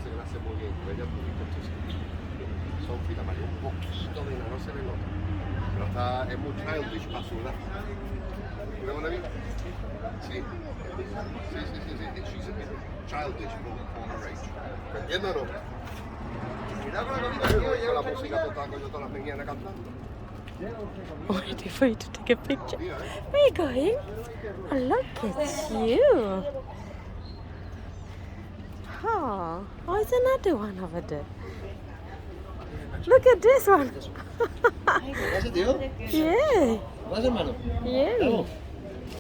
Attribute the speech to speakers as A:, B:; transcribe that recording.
A: parece que la hace muy bien. Ella un poquito Sophie, la María, un poquito de no se le nota. Pero es muy childish para su edad. ¿You know what I mean? Sí. She's a bit childish for her age. ¿Me entiendes o no? Mira con la música total, con todas las mañanas cantando.
B: Oh, ready for you to take a picture. Where are you going? Oh, look at you. Oh, there's another one over there. Look at this one.
C: ¿Vas, tío?
B: Yeah.
C: ¿Vas, hermano?
B: Yeah.